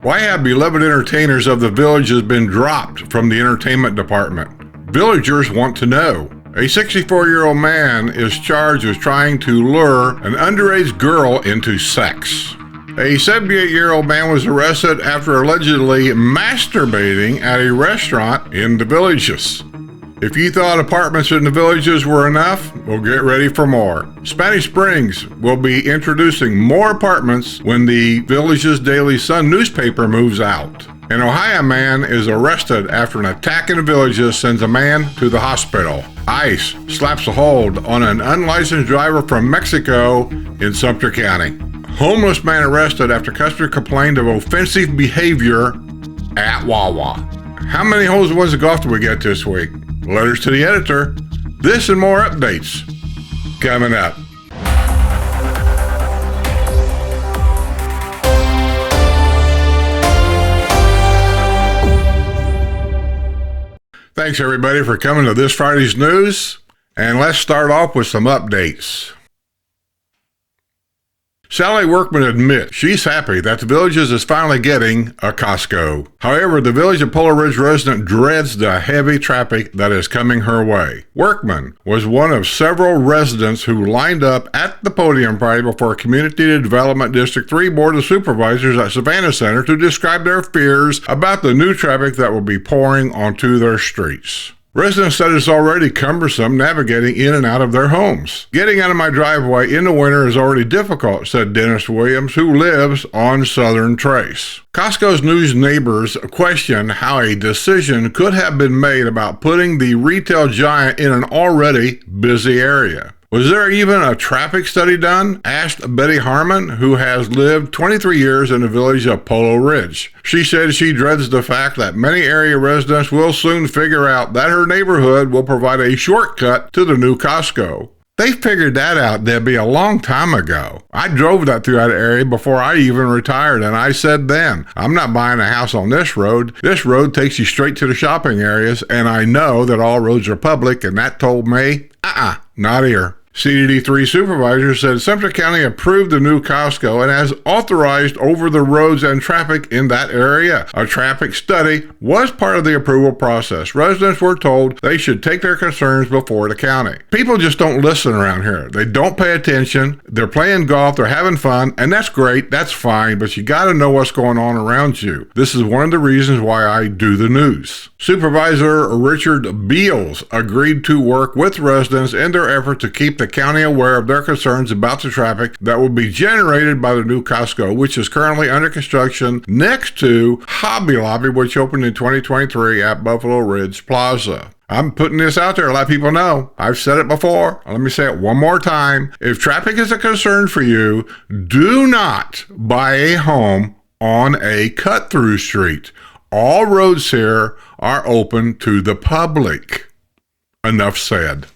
Why have beloved entertainers of the villages been dropped from the entertainment department? Villagers want to know. A 64-year-old man is charged with trying to lure an underage girl into sex. A 78-year-old man was arrested after allegedly masturbating at a restaurant in the villages. If you thought apartments in the villages were enough, well, get ready for more. Spanish Springs will be introducing more apartments when the Villages Daily Sun newspaper moves out. An Ohio man is arrested after an attack in the villages sends a man to the hospital. ICE slaps a hold on an unlicensed driver from Mexico in Sumter County. Homeless man arrested after customer complained of offensive behavior at Wawa. How many holes in ones of golf do we get this week? Letters to the editor. This and more updates coming up. Thanks everybody for coming to this Friday's news. And let's start off with some updates. Sally Workman admits she's happy that the Villages is finally getting a Costco. However, the Village of Polo Ridge resident dreads the heavy traffic that is coming her way. Workman was one of several residents who lined up at the podium Friday before Community Development District 3 Board of Supervisors at Savannah Center to describe their fears about the new traffic that will be pouring onto their streets. Residents said it's already cumbersome navigating in and out of their homes. Getting out of my driveway in the winter is already difficult, said Dennis Williams, who lives on Southern Trace. Costco's news neighbors question how a decision could have been made about putting the retail giant in an already busy area. Was there even a traffic study done? Asked Betty Harmon, who has lived 23 years in the village of Polo Ridge. She said she dreads the fact that many area residents will soon figure out that her neighborhood will provide a shortcut to the new Costco. They figured that out, Debbie, a long time ago. I drove that through that area before I even retired, and I said then, I'm not buying a house on this road. This road takes you straight to the shopping areas, and I know that all roads are public, and that told me, not here. CDD3 supervisor said Sumter County approved the new Costco and has authorized over the roads and traffic in that area. A traffic study was part of the approval process. Residents were told they should take their concerns before the county. People just don't listen around here. They don't pay attention. They're playing golf. They're having fun. And that's great. That's fine. But you got to know what's going on around you. This is one of the reasons why I do the news. Supervisor Richard Beals agreed to work with residents in their effort to keep the county aware of their concerns about the traffic that will be generated by the new Costco, which is currently under construction next to Hobby Lobby, which opened in 2023 at Buffalo Ridge Plaza. I'm putting this out there to let people know. I've said it before. Let me say it one more time. If traffic is a concern for you, do not buy a home on a cut-through street. All roads here are open to the public. Enough said.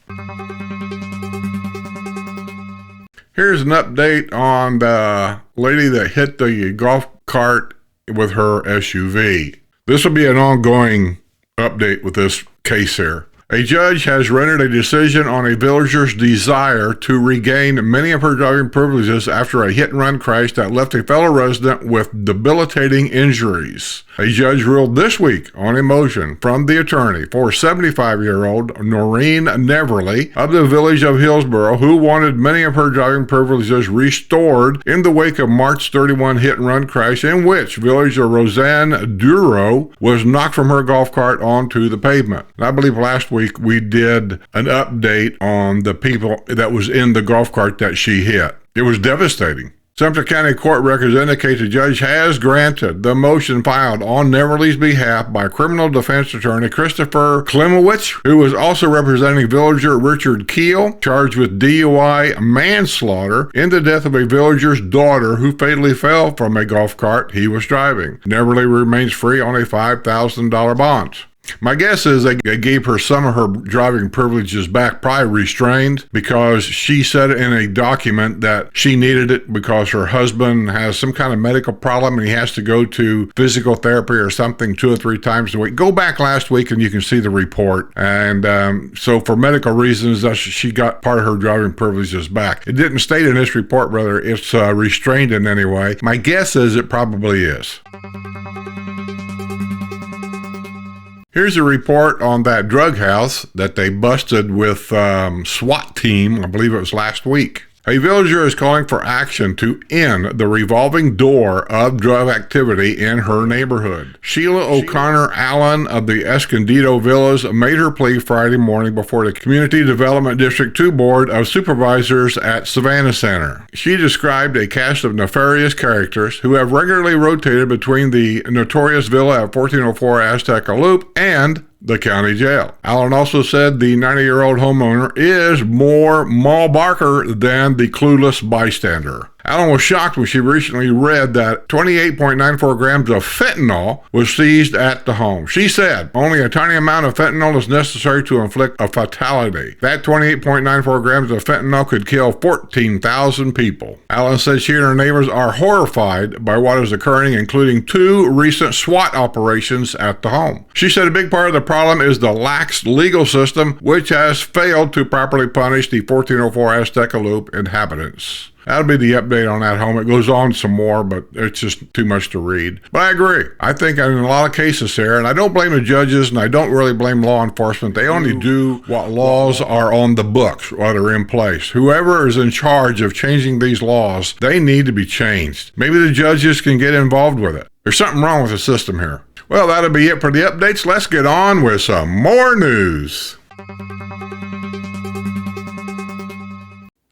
Here's an update on the lady that hit the golf cart with her SUV. This will be an ongoing update with this case here. A judge has rendered a decision on a villager's desire to regain many of her driving privileges after a hit-and-run crash that left a fellow resident with debilitating injuries. A judge ruled this week on a motion from the attorney for 75-year-old Noreen Neverly of the village of Hillsboro, who wanted many of her driving privileges restored in the wake of March 31 hit-and-run crash in which villager Roseanne Duro was knocked from her golf cart onto the pavement. And I believe last week we did an update on the people that was in the golf cart that she hit. It was devastating. Sumter County Court records indicate the judge has granted the motion filed on Neverly's behalf by criminal defense attorney Christopher Klimowicz, who was also representing villager Richard Keel, charged with DUI manslaughter in the death of a villager's daughter who fatally fell from a golf cart he was driving. Neverly remains free on a $5,000 bond. My guess is they gave her some of her driving privileges back, probably restrained, because she said in a document that she needed it because her husband has some kind of medical problem and he has to go to physical therapy or something 2 or 3 times a week. Go back last week and you can see the report. And so for medical reasons, she got part of her driving privileges back. It didn't state in this report whether it's restrained in any way. My guess is it probably is. Here's a report on that drug house that they busted with SWAT team, I believe it was last week. A villager is calling for action to end the revolving door of drug activity in her neighborhood. Sheila O'Connor Allen of the Escondido Villas made her plea Friday morning before the Community Development District 2 Board of Supervisors at Savannah Center. She described a cast of nefarious characters who have regularly rotated between the notorious villa at 1404 Azteca Loop and the county jail. Allen also said the 90-year-old homeowner is more Mal Barker than the clueless bystander. Allen was shocked when she recently read that 28.94 grams of fentanyl was seized at the home. She said only a tiny amount of fentanyl is necessary to inflict a fatality. That 28.94 grams of fentanyl could kill 14,000 people. Allen said she and her neighbors are horrified by what is occurring, including 2 recent SWAT operations at the home. She said a big part of the problem is the lax legal system, which has failed to properly punish the 1404 Azteca Loop inhabitants. That'll be the update on that home. It goes on some more, but it's just too much to read. But I agree. I think in a lot of cases here, and I don't blame the judges, and I don't really blame law enforcement. They only do what laws are on the books, what are in place. Whoever is in charge of changing these laws, they need to be changed. Maybe the judges can get involved with it. There's something wrong with the system here. Well, that'll be it for the updates. Let's get on with some more news.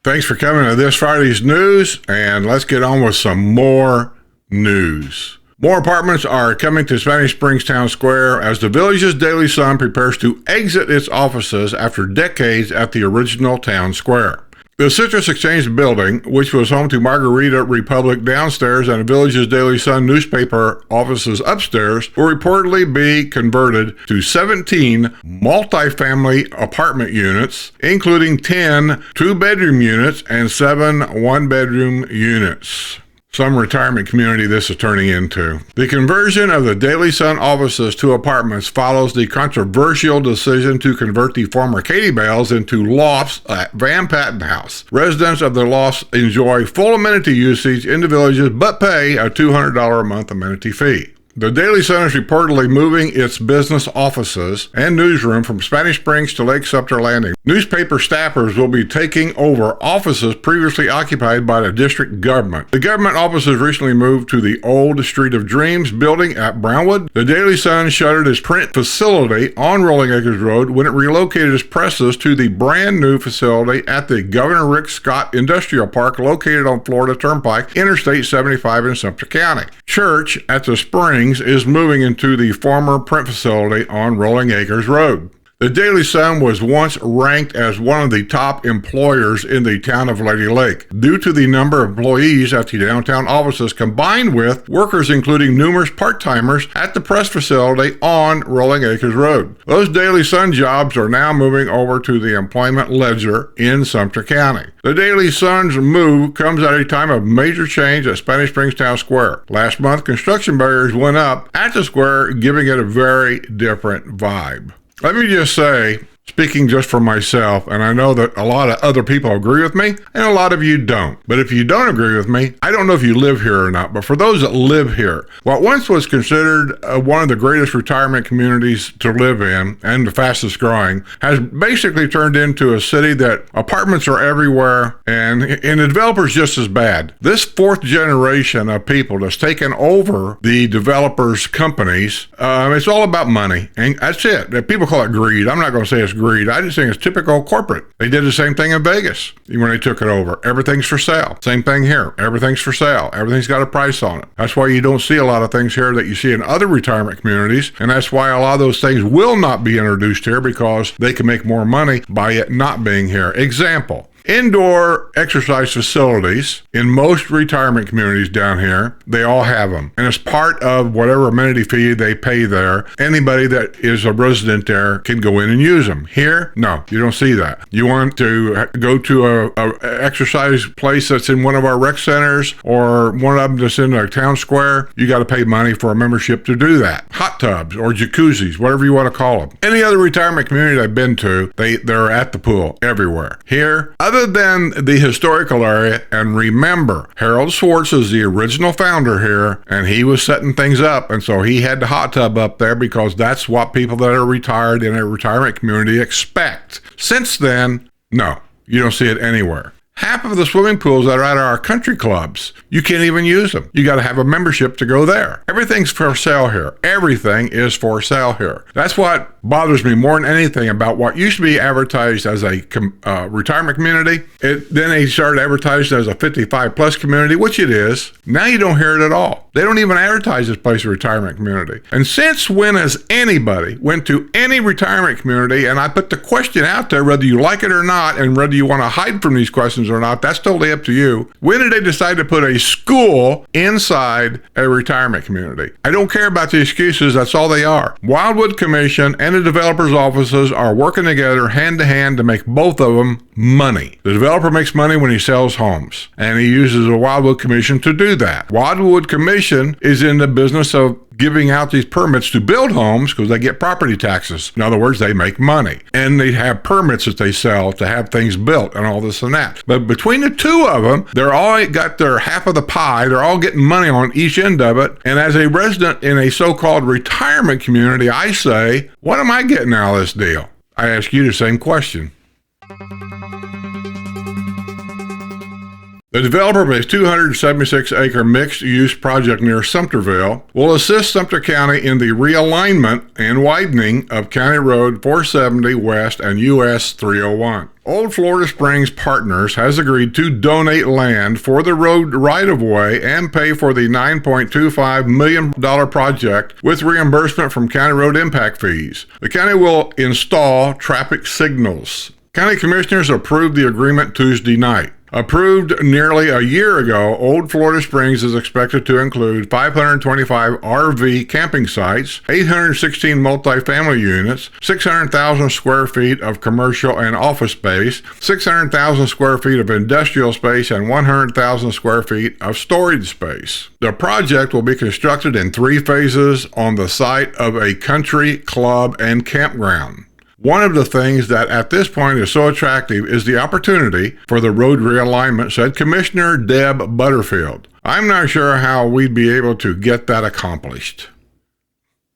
Thanks for coming to this Friday's news, and let's get on with some more news. More apartments are coming to Spanish Springs Town Square as the village's Daily Sun prepares to exit its offices after decades at the original town square. The Citrus Exchange building, which was home to Margarita Republic downstairs and the village's Daily Sun newspaper offices upstairs, will reportedly be converted to 17 multi-family apartment units, including 10 two-bedroom units and 7 one-bedroom units. Some retirement community this is turning into. The conversion of the Daily Sun offices to apartments follows the controversial decision to convert the former Katy Bells into lofts at Van Patten House. Residents of the lofts enjoy full amenity usage in the villages but pay a $200 a month amenity fee. The Daily Sun is reportedly moving its business offices and newsroom from Spanish Springs to Lake Sumter Landing. Newspaper staffers will be taking over offices previously occupied by the district government. The government offices recently moved to the old Street of Dreams building at Brownwood. The Daily Sun shuttered its print facility on Rolling Acres Road when it relocated its presses to the brand new facility at the Governor Rick Scott Industrial Park located on Florida Turnpike, Interstate 75 in Sumter County. Church at the Springs is moving into the former print facility on Rolling Acres Road. The Daily Sun was once ranked as one of the top employers in the town of Lady Lake due to the number of employees at the downtown offices combined with workers including numerous part-timers at the press facility on Rolling Acres Road. Those Daily Sun jobs are now moving over to the employment ledger in Sumter County. The Daily Sun's move comes at a time of major change at Spanish Springs Town Square. Last month, construction barriers went up at the square, giving it a very different vibe. Let me just say, speaking just for myself, and I know that a lot of other people agree with me, and a lot of you don't. But if you don't agree with me, I don't know if you live here or not, but for those that live here, what once was considered one of the greatest retirement communities to live in, and the fastest growing, has basically turned into a city that apartments are everywhere, and the developers just as bad. This fourth generation of people that's taken over the developers' companies, it's all about money, and that's it. People call it greed. I'm not going to say it's greed. I just think it's typical corporate. They did the same thing in Vegas when they took it over. Everything's for sale. Same thing here. Everything's for sale. Everything's got a price on it. That's why you don't see a lot of things here that you see in other retirement communities, and that's why a lot of those things will not be introduced here because they can make more money by it not being here. Example. Indoor exercise facilities in most retirement communities down here, they all have them. And it's part of whatever amenity fee they pay there. Anybody that is a resident there can go in and use them. Here, no, you don't see that. You want to go to a exercise place that's in one of our rec centers or one of them that's in a town square, you got to pay money for a membership to do that. Hot tubs or jacuzzis, whatever you want to call them. Any other retirement community I've been to, they're at the pool everywhere. Here, other other than the historical area. And remember, Harold Schwartz is the original founder here, and he was setting things up, and so he had the hot tub up there because that's what people that are retired in a retirement community expect. Since then, no, you don't see it anywhere. Half of the swimming pools that are at our country clubs, you can't even use them. You got to have a membership to go there. Everything's for sale here. Everything is for sale here. That's what bothers me more than anything about what used to be advertised as a retirement community. Then they started advertising as a 55 plus community, which it is. Now you don't hear it at all. They don't even advertise this place a retirement community. And since when has anybody went to any retirement community, and I put the question out there whether you like it or not, and whether you want to hide from these questions or not, that's totally up to you. When did they decide to put a school inside a retirement community? I don't care about the excuses. That's all they are. Wildwood Commission and the developers' offices are working together hand to hand to make both of them money. The developer makes money when he sells homes, and he uses the Wildwood Commission to do that. Wildwood Commission is in the business of giving out these permits to build homes because they get property taxes. In other words, they make money. And they have permits that they sell to have things built and all this and that. But between the two of them, they're all got their half of the pie. They're all getting money on each end of it. And as a resident in a so-called retirement community, I say, what am I getting out of this deal? I ask you the same question. The developer of a 276-acre mixed-use project near Sumterville will assist Sumter County in the realignment and widening of County Road 470 West and US 301. Old Florida Springs Partners has agreed to donate land for the road right-of-way and pay for the $9.25 million project with reimbursement from county road impact fees. The county will install traffic signals. County commissioners approved the agreement Tuesday night. Approved nearly a year ago, Old Florida Springs is expected to include 525 RV camping sites, 816 multifamily units, 600,000 square feet of commercial and office space, 600,000 square feet of industrial space, and 100,000 square feet of storage space. The project will be constructed in 3 phases on the site of a country club and campground. One of the things that at this point is so attractive is the opportunity for the road realignment, said Commissioner Deb Butterfield. I'm not sure how we'd be able to get that accomplished.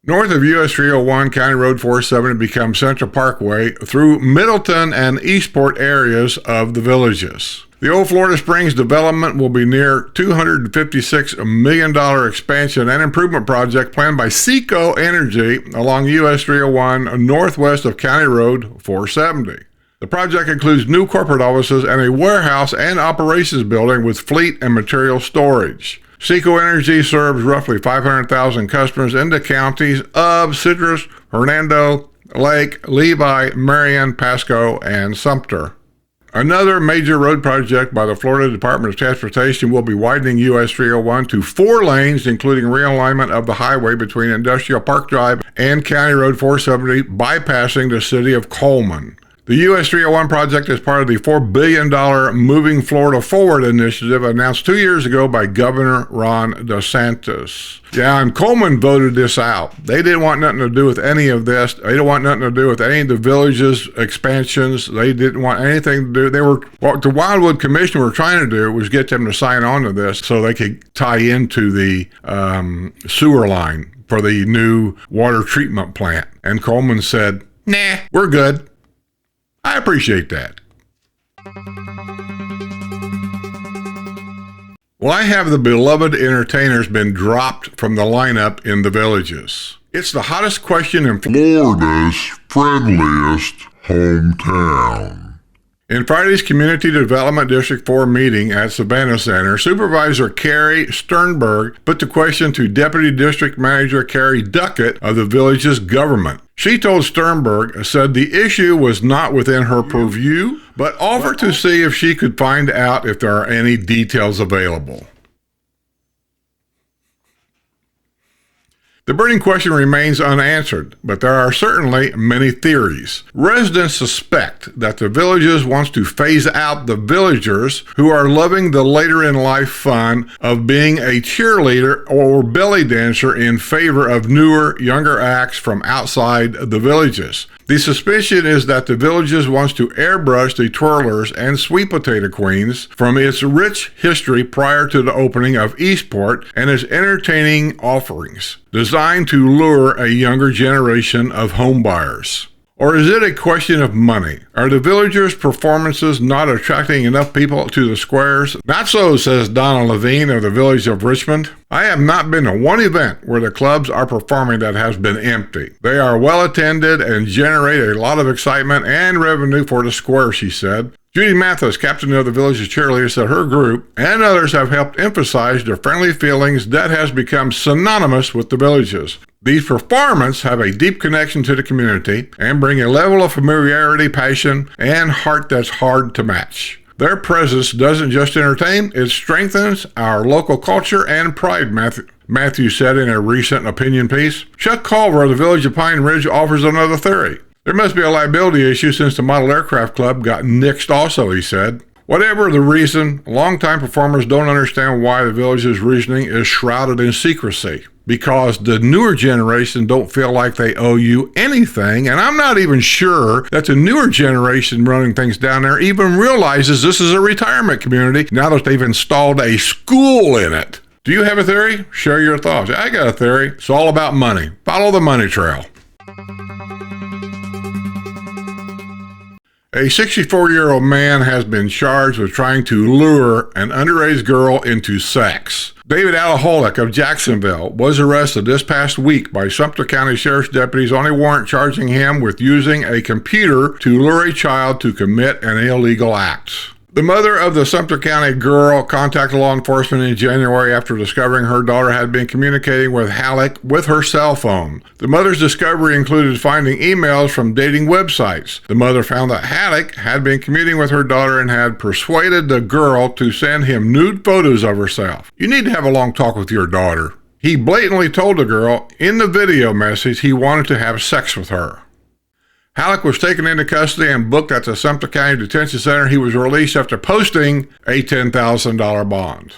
North of US 301, County Road 470 becomes Central Parkway through Middleton and Eastport areas of the villages. The Old Florida Springs development will be near $256 million expansion and improvement project planned by Seco Energy along US 301 northwest of County Road 470. The project includes new corporate offices and a warehouse and operations building with fleet and material storage. Seco Energy serves roughly 500,000 customers in the counties of Citrus, Hernando, Lake, Levi, Marion, Pasco, and Sumter. Another major road project by the Florida Department of Transportation will be widening US 301 to 4 lanes, including realignment of the highway between Industrial Park Drive and County Road 470, bypassing the city of Coleman. The US 301 project is part of the $4 billion Moving Florida Forward initiative announced 2 years ago by Governor Ron DeSantis. Yeah, and Coleman voted this out. They didn't want nothing to do with any of this. They didn't want nothing to do with any of the villages' expansions. They didn't want anything to do. What the Wildwood Commission were trying to do was get them to sign on to this so they could tie into the sewer line for the new water treatment plant. And Coleman said, nah, we're good. I appreciate that. Why have the beloved entertainers been dropped from the lineup in the villages? It's the hottest question in Florida's friendliest hometown. In Friday's Community Development District 4 meeting at Savannah Center, Supervisor Carrie Sternberg put the question to Deputy District Manager Carrie Duckett of the village's government. She told Sternberg, said the issue was not within her purview, but offered to see if she could find out if there are any details available. The burning question remains unanswered, but there are certainly many theories. Residents suspect that the villages wants to phase out the villagers who are loving the later-in-life fun of being a cheerleader or belly dancer in favor of newer, younger acts from outside the villages. The suspicion is that the Villages wants to airbrush the twirlers and sweet potato queens from its rich history prior to the opening of Eastport and its entertaining offerings, designed to lure a younger generation of homebuyers. Or is it a question of money? Are the Villagers' performances not attracting enough people to the squares? Not so, says Donna Levine of the Village of Richmond. I have not been to one event where the clubs are performing that has been empty. They are well attended and generate a lot of excitement and revenue for the square, she said. Judy Mathis, captain of the Village's cheerleaders, said her group and others have helped emphasize the friendly feelings that has become synonymous with the Villages. These performances have a deep connection to the community and bring a level of familiarity, passion, and heart that's hard to match. Their presence doesn't just entertain, it strengthens our local culture and pride, Matthew said in a recent opinion piece. Chuck Culver of the Village of Pine Ridge offers another theory. There must be a liability issue since the Model Aircraft Club got nixed also, he said. Whatever the reason, longtime performers don't understand why the Village's reasoning is shrouded in secrecy. Because the newer generation don't feel like they owe you anything, and I'm not even sure that the newer generation running things down there even realizes this is a retirement community now that they've installed a school in it. Do you have a theory? Share your thoughts. I got a theory. It's all about money. Follow the money trail. A 64-year-old man has been charged with trying to lure an underage girl into sex. David Alaholic of Jacksonville was arrested this past week by Sumter County Sheriff's deputies on a warrant charging him with using a computer to lure a child to commit an illegal act. The mother of the Sumter County girl contacted law enforcement in January after discovering her daughter had been communicating with Halleck with her cell phone. The mother's discovery included finding emails from dating websites. The mother found that Halleck had been commuting with her daughter and had persuaded the girl to send him nude photos of herself. You need to have a long talk with your daughter. He blatantly told the girl in the video message he wanted to have sex with her. Halleck was taken into custody and booked at the Sumter County Detention Center. He was released after posting a $10,000 bond.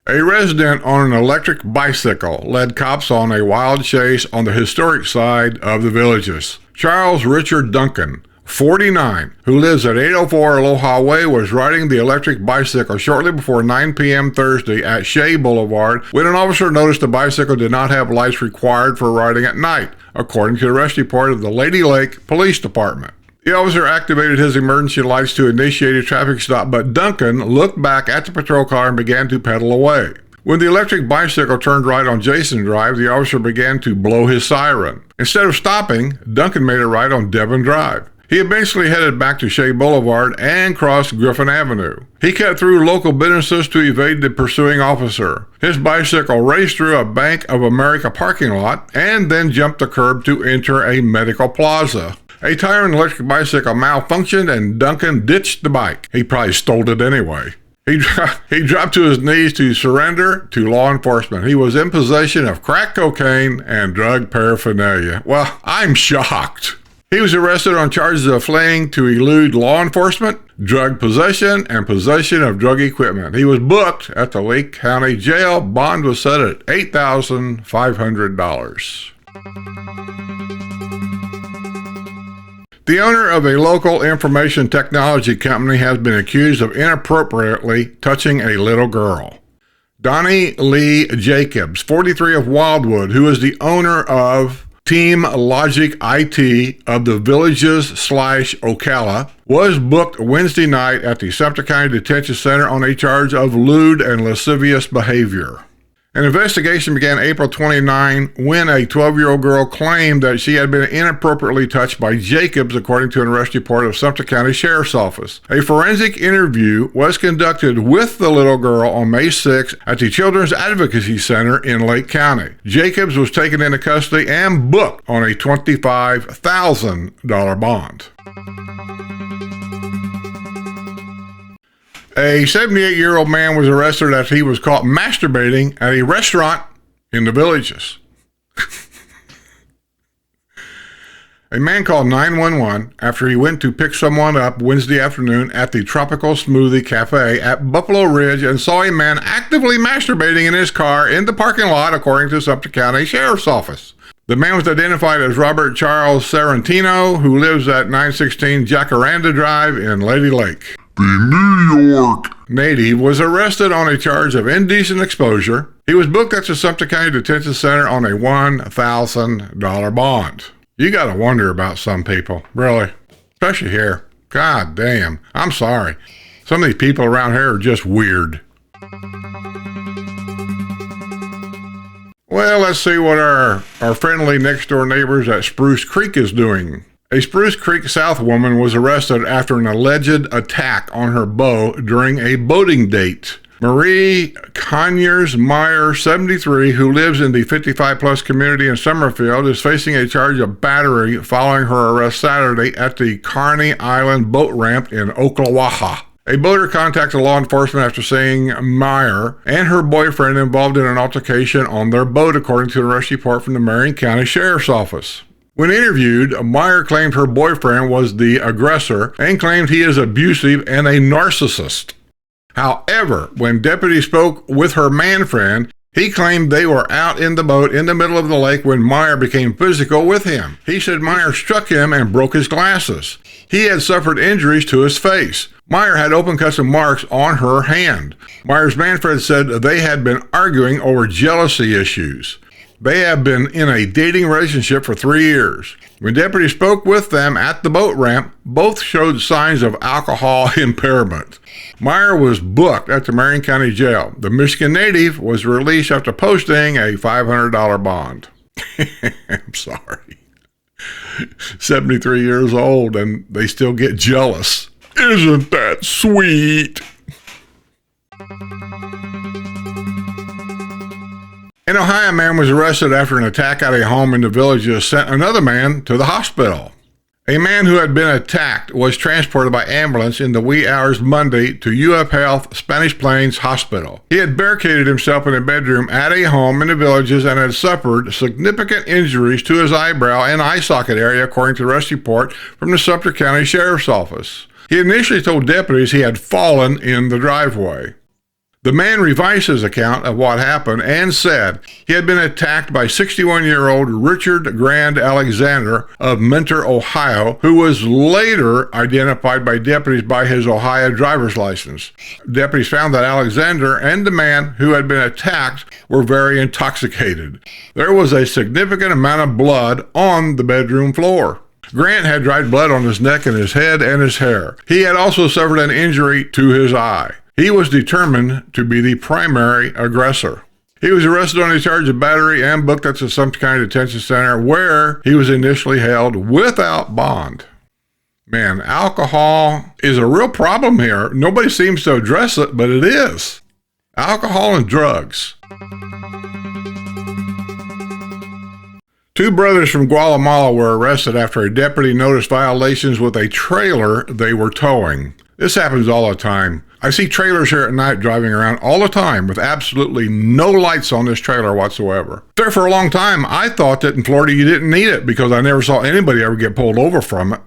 A resident on an electric bicycle led cops on a wild chase on the historic side of the Villages. Charles Richard Duncan, 49, who lives at 804 Aloha Way, was riding the electric bicycle shortly before 9 p.m. Thursday at Shea Boulevard when an officer noticed the bicycle did not have lights required for riding at night, according to the arrest report of the Lady Lake Police Department. The officer activated his emergency lights to initiate a traffic stop, but Duncan looked back at the patrol car and began to pedal away. When the electric bicycle turned right on Jason Drive, the officer began to blow his siren. Instead of stopping, Duncan made a right on Devon Drive. He eventually headed back to Shea Boulevard and crossed Griffin Avenue. He cut through local businesses to evade the pursuing officer. His bicycle raced through a Bank of America parking lot and then jumped the curb to enter a medical plaza. A tire on the electric bicycle malfunctioned and Duncan ditched the bike. He probably stole it anyway. He dropped to his knees to surrender to law enforcement. He was in possession of crack cocaine and drug paraphernalia. Well, I'm shocked. He was arrested on charges of fleeing to elude law enforcement, drug possession, and possession of drug equipment. He was booked at the Lake County Jail. Bond was set at $8,500. The owner of a local information technology company has been accused of inappropriately touching a little girl. Donnie Lee Jacobs, 43 of Wildwood, who is the owner of Team Logic IT of the Villages / Ocala, was booked Wednesday night at the Sumter County Detention Center on a charge of lewd and lascivious behavior. An investigation began April 29 when a 12-year-old girl claimed that she had been inappropriately touched by Jacobs, according to an arrest report of Sumter County Sheriff's Office. A forensic interview was conducted with the little girl on May 6 at the Children's Advocacy Center in Lake County. Jacobs was taken into custody and booked on a $25,000 bond. A 78-year-old man was arrested after he was caught masturbating at a restaurant in the Villages. A man called 911 after he went to pick someone up Wednesday afternoon at the Tropical Smoothie Cafe at Buffalo Ridge and saw a man actively masturbating in his car in the parking lot, according to Sumter County Sheriff's Office. The man was identified as Robert Charles Sarantino, who lives at 916 Jacaranda Drive in Lady Lake. The New York native was arrested on a charge of indecent exposure. He was booked at the Sumter County Detention Center on a $1,000 bond. You gotta wonder about some people, really. Especially here. God damn. I'm sorry. Some of these people around here are just weird. Well, let's see what our friendly next-door neighbors at Spruce Creek is doing. A Spruce Creek South woman was arrested after an alleged attack on her boat during a boating date. Marie Conyers Meyer, 73, who lives in the 55-plus community in Summerfield, is facing a charge of battery following her arrest Saturday at the Carney Island boat ramp in Ocklawaha. A boater contacted law enforcement after seeing Meyer and her boyfriend involved in an altercation on their boat, according to an arrest report from the Marion County Sheriff's Office. When interviewed, Meyer claimed her boyfriend was the aggressor and claimed he is abusive and a narcissist. However, when deputies spoke with her man friend, he claimed they were out in the boat in the middle of the lake when Meyer became physical with him. He said Meyer struck him and broke his glasses. He had suffered injuries to his face. Meyer had open cuts and marks on her hand. Meyer's man friend said they had been arguing over jealousy issues. They have been in a dating relationship for 3 years. When deputies spoke with them at the boat ramp, both showed signs of alcohol impairment. Meyer was booked at the Marion County Jail. The Michigan native was released after posting a $500 bond. I'm sorry. 73 years old and they still get jealous. Isn't that sweet? An Ohio man was arrested after an attack at a home in the villages sent another man to the hospital. A man who had been attacked was transported by ambulance in the wee hours Monday to UF Health Spanish Plains Hospital. He had barricaded himself in a bedroom at a home in the villages and had suffered significant injuries to his eyebrow and eye socket area, according to the arrest report from the Sumter County Sheriff's Office. He initially told deputies he had fallen in the driveway. The man revised his account of what happened and said he had been attacked by 61-year-old Richard Grand Alexander of Mentor, Ohio, who was later identified by deputies by his Ohio driver's license. Deputies found that Alexander and the man who had been attacked were very intoxicated. There was a significant amount of blood on the bedroom floor. Grant had dried blood on his neck and his head and his hair. He had also suffered an injury to his eye. He was determined to be the primary aggressor. He was arrested on a charge of battery and booked at the Sumter County Detention Center, where he was initially held without bond. Man, alcohol is a real problem here. Nobody seems to address it, but it is. Alcohol and drugs. Two brothers from Guatemala were arrested after a deputy noticed violations with a trailer they were towing. This happens all the time. I see trailers here at night driving around all the time with absolutely no lights on this trailer whatsoever. There for a long time, I thought that in Florida you didn't need it because I never saw anybody ever get pulled over from it.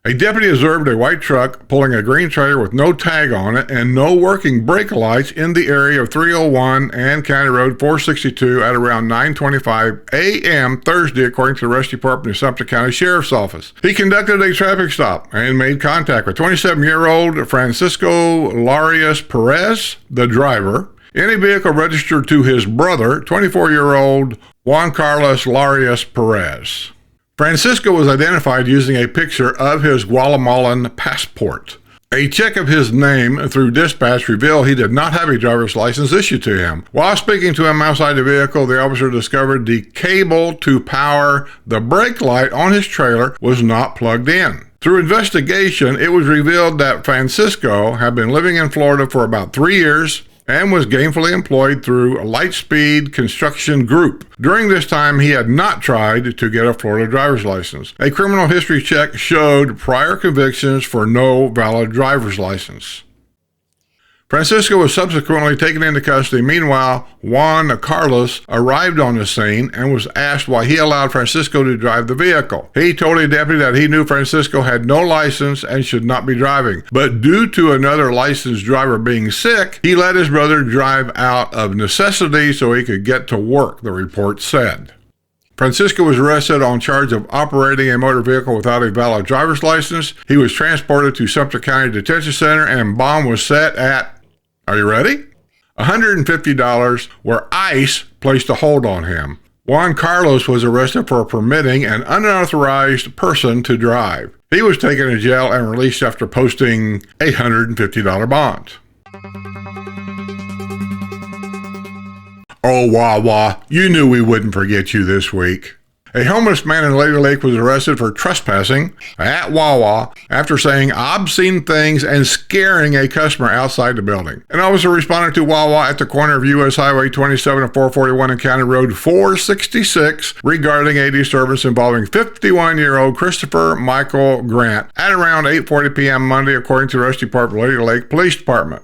A deputy observed a white truck pulling a green trailer with no tag on it and no working brake lights in the area of 301 and County Road 462 at around 9:25 a.m. Thursday, according to the arrest report from the Sumter County Sheriff's Office. He conducted a traffic stop and made contact with 27-year-old Francisco Larios Perez, the driver, in a vehicle registered to his brother, 24-year-old Juan Carlos Larios Perez. Francisco was identified using a picture of his Guatemalan passport. A check of his name through dispatch revealed he did not have a driver's license issued to him. While speaking to him outside the vehicle, the officer discovered the cable to power the brake light on his trailer was not plugged in. Through investigation, it was revealed that Francisco had been living in Florida for about 3 years and was gainfully employed through Lightspeed Construction Group. During this time, he had not tried to get a Florida driver's license. A criminal history check showed prior convictions for no valid driver's license. Francisco was subsequently taken into custody. Meanwhile, Juan Carlos arrived on the scene and was asked why he allowed Francisco to drive the vehicle. He told a deputy that he knew Francisco had no license and should not be driving, but due to another licensed driver being sick, he let his brother drive out of necessity so he could get to work, the report said. Francisco was arrested on charge of operating a motor vehicle without a valid driver's license. He was transported to Sumter County Detention Center and bond was set at, are you ready? $150, where ICE placed a hold on him. Juan Carlos was arrested for permitting an unauthorized person to drive. He was taken to jail and released after posting a $150 bond. Oh, Wawa, you knew we wouldn't forget you this week. A homeless man in Lady Lake was arrested for trespassing at Wawa after saying obscene things and scaring a customer outside the building. An officer responded to Wawa at the corner of U.S. Highway 27 and 441 and County Road 466 regarding a disturbance involving 51-year-old Christopher Michael Grant at around 8:40 p.m. Monday, according to the Rusty Park Lady Lake Police Department.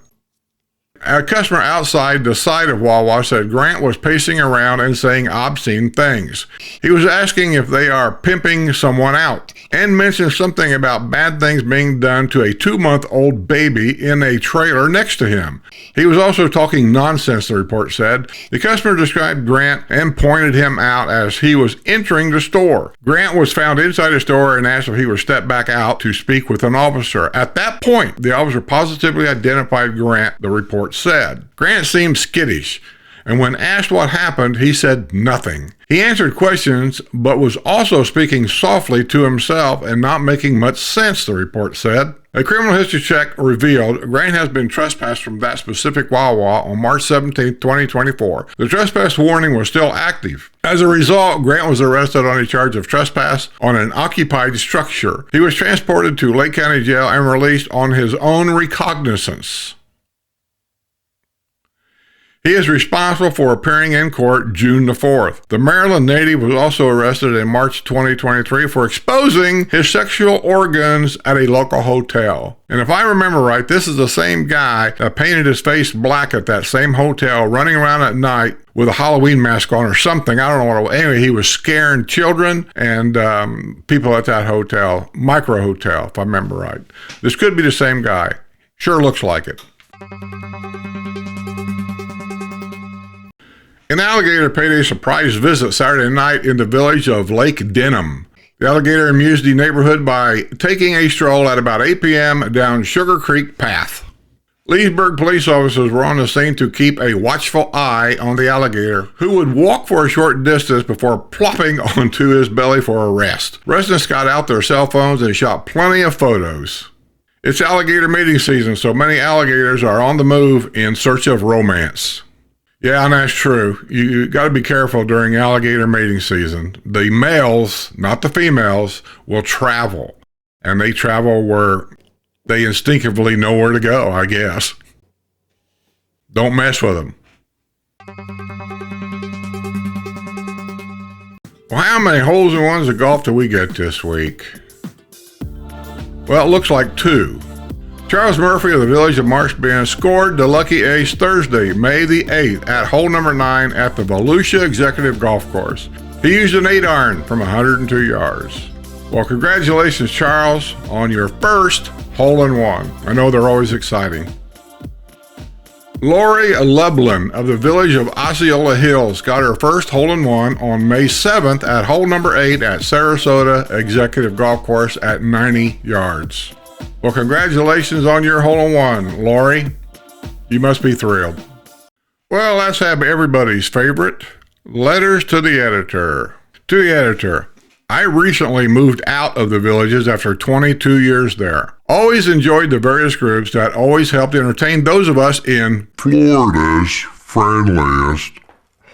A customer outside the side of Wawa said Grant was pacing around and saying obscene things. He was asking if they are pimping someone out and mentioned something about bad things being done to a 2-month-old baby in a trailer next to him. He was also talking nonsense, the report said. The customer described Grant and pointed him out as he was entering the store. Grant was found inside the store and asked if he would step back out to speak with an officer. At that point, the officer positively identified Grant, the report said. Grant seemed skittish, and when asked what happened, he said nothing. He answered questions, but was also speaking softly to himself and not making much sense, the report said. A criminal history check revealed Grant has been trespassed from that specific Wawa on March 17, 2024. The trespass warning was still active. As a result, Grant was arrested on a charge of trespass on an occupied structure. He was transported to Lake County Jail and released on his own recognizance. He is responsible for appearing in court June the 4th. The Maryland native was also arrested in March 2023 for exposing his sexual organs at a local hotel. And if I remember right, this is the same guy that painted his face black at that same hotel, running around at night with a Halloween mask on or something. I don't know what it was. Anyway, he was scaring children and people at that hotel, micro hotel, if I remember right. This could be the same guy. Sure looks like it. An alligator paid a surprise visit Saturday night in the village of Lake Denham. The alligator amused the neighborhood by taking a stroll at about 8 p.m. down Sugar Creek Path. Leesburg police officers were on the scene to keep a watchful eye on the alligator, who would walk for a short distance before plopping onto his belly for a rest. Residents got out their cell phones and shot plenty of photos. It's alligator mating season, so many alligators are on the move in search of romance. Yeah, and that's true. You got to be careful during alligator mating season. The males, not the females, will travel. And they travel where they instinctively know where to go, I guess. Don't mess with them. Well, how many holes in ones of golf do we get this week? Well, it looks like 2. Charles Murphy of the village of Marshbend scored the lucky ace Thursday, May the 8th, at hole number 9 at the Volusia Executive Golf Course. He used an 8-iron from 102 yards. Well, congratulations, Charles, on your first hole-in-one. I know they're always exciting. Lori Lublin of the village of Osceola Hills got her first hole-in-one on May 7th at hole number 8 at Sarasota Executive Golf Course at 90 yards. Well, congratulations on your hole-in-one, Lori. You must be thrilled. Well, let's have everybody's favorite, letters to the editor. To the editor, I recently moved out of the villages after 22 years there. Always enjoyed the various groups that always helped entertain those of us in Florida's friendliest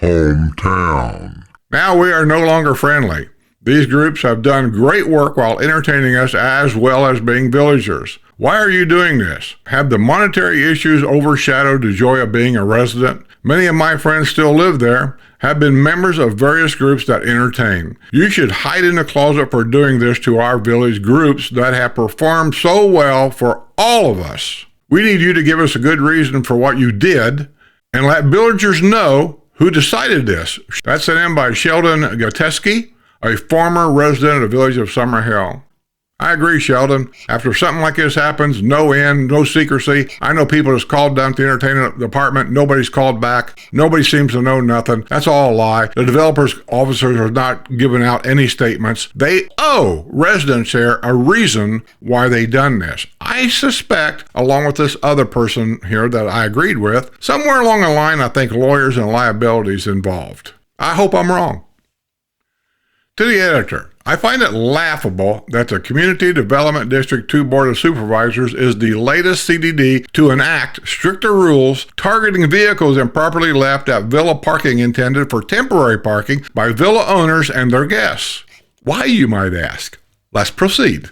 hometown. Now we are no longer friendly. These groups have done great work while entertaining us as well as being villagers. Why are you doing this? Have the monetary issues overshadowed the joy of being a resident? Many of my friends still live there, have been members of various groups that entertain. You should hide in the closet for doing this to our village groups that have performed so well for all of us. We need you to give us a good reason for what you did and let villagers know who decided this. That's sent in by Sheldon Gateski, a former resident of the village of Summerhill. I agree, Sheldon. After something like this happens, no end, no secrecy. I know people just called down to the entertainment department. Nobody's called back. Nobody seems to know nothing. That's all a lie. The developers officers are not giving out any statements. They owe residents here a reason why they done this. I suspect, along with this other person here that I agreed with, somewhere along the line, I think lawyers and liabilities involved. I hope I'm wrong. To the editor, I find it laughable that the Community Development District 2 Board of Supervisors is the latest CDD to enact stricter rules targeting vehicles improperly left at villa parking intended for temporary parking by villa owners and their guests. Why, you might ask? Let's proceed.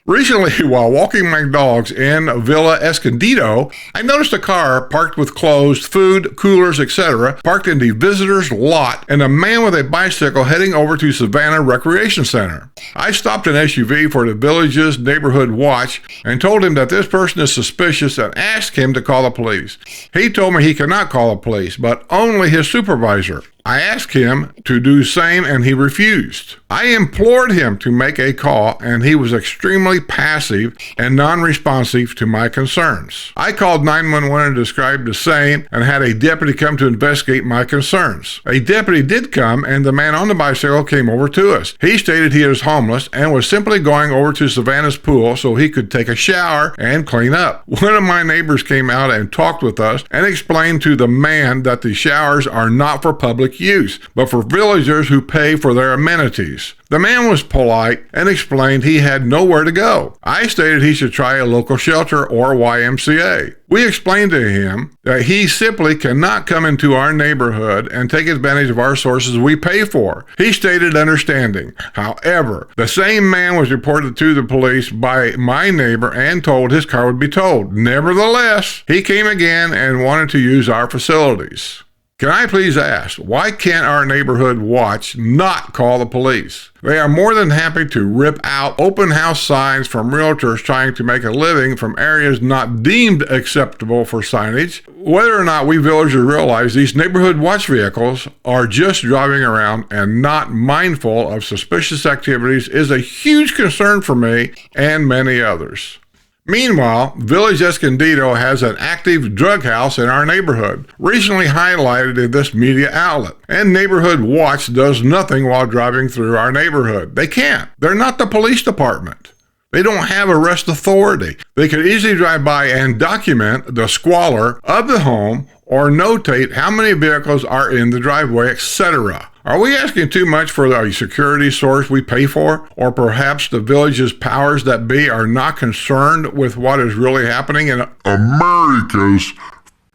Recently, while walking my dogs in Villa Escondido, I noticed a car parked with clothes, food, coolers, etc., parked in the visitor's lot, and a man with a bicycle heading over to Savannah Recreation Center. I stopped an SUV for the village's neighborhood watch and told him that this person is suspicious and asked him to call the police. He told me he cannot call the police, but only his supervisor. I asked him to do same and he refused. I implored him to make a call and he was extremely passive and non-responsive to my concerns. I called 911 and described the same and had a deputy come to investigate my concerns. A deputy did come and the man on the bicycle came over to us. He stated he is homeless and was simply going over to Savannah's pool so he could take a shower and clean up. One of my neighbors came out and talked with us and explained to the man that the showers are not for public use, but for villagers who pay for their amenities. The man was polite and explained he had nowhere to go. I stated he should try a local shelter or YMCA. We explained to him that he simply cannot come into our neighborhood and take advantage of our sources we pay for. He stated understanding. However, the same man was reported to the police by my neighbor and told his car would be towed. Nevertheless, he came again and wanted to use our facilities. Can I please ask, why can't our neighborhood watch not call the police? They are more than happy to rip out open house signs from realtors trying to make a living from areas not deemed acceptable for signage. Whether or not we villagers realize these neighborhood watch vehicles are just driving around and not mindful of suspicious activities is a huge concern for me and many others. Meanwhile, Village Escondido has an active drug house in our neighborhood, recently highlighted in this media outlet. And Neighborhood Watch does nothing while driving through our neighborhood. They can't. They're not the police department. They don't have arrest authority. They could easily drive by and document the squalor of the home or notate how many vehicles are in the driveway, etc. Are we asking too much for the security source we pay for? Or perhaps the village's powers that be are not concerned with what is really happening in America's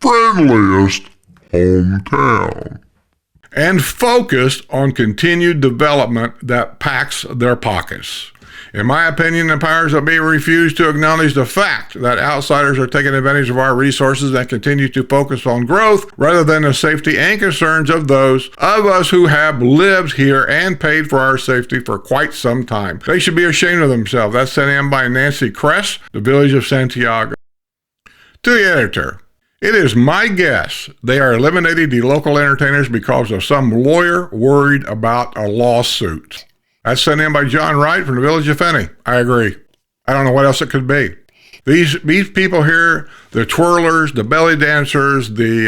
friendliest hometown, and focused on continued development that packs their pockets? In my opinion, the powers that be refuse to acknowledge the fact that outsiders are taking advantage of our resources and continue to focus on growth rather than the safety and concerns of those of us who have lived here and paid for our safety for quite some time. They should be ashamed of themselves. That's sent in by Nancy Kress, the Village of Santiago. To the editor, it is my guess they are eliminating the local entertainers because of some lawyer worried about a lawsuit. That's sent in by John Wright from the Village of Finney. I agree. I don't know what else it could be. These people here, the twirlers, the belly dancers, the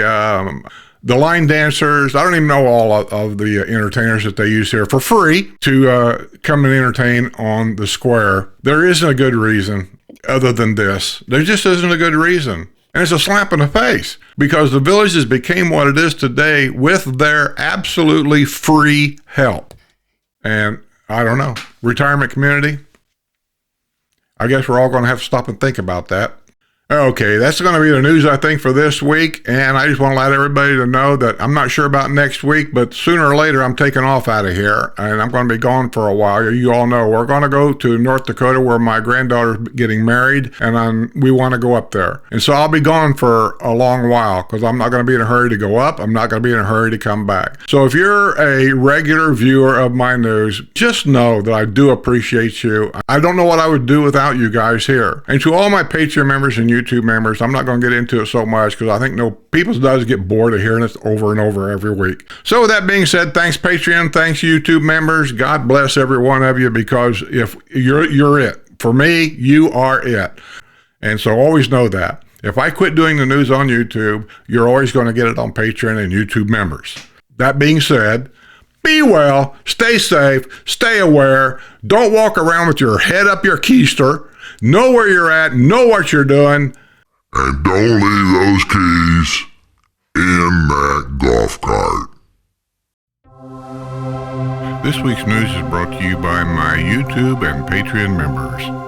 line dancers, I don't even know all of the entertainers that they use here for free to come and entertain on the square. There isn't a good reason other than this. There just isn't a good reason. And it's a slap in the face because the villages became what it is today with their absolutely free help. And I don't know, retirement community? I guess we're all going to have to stop and think about that. Okay, that's going to be the news, I think, for this week. And I just want to let everybody to know that I'm not sure about next week, but sooner or later, I'm taking off out of here. And I'm going to be gone for a while. You all know we're going to go to North Dakota where my granddaughter's getting married. And we want to go up there. And so I'll be gone for a long while because I'm not going to be in a hurry to go up. I'm not going to be in a hurry to come back. So if you're a regular viewer of my news, just know that I do appreciate you. I don't know what I would do without you guys here. And to all my Patreon members and YouTube members, I'm not going to get into it so much because I think people does get bored of hearing it over and over every week. So with that being said, thanks Patreon, thanks YouTube members. God bless every one of you because if you're it. For me, you are it. And so always know that. If I quit doing the news on YouTube, you're always going to get it on Patreon and YouTube members. That being said, be well, stay safe, stay aware, don't walk around with your head up your keister, know where you're at, know what you're doing. And don't leave those keys in that golf cart. This week's news is brought to you by my YouTube and Patreon members.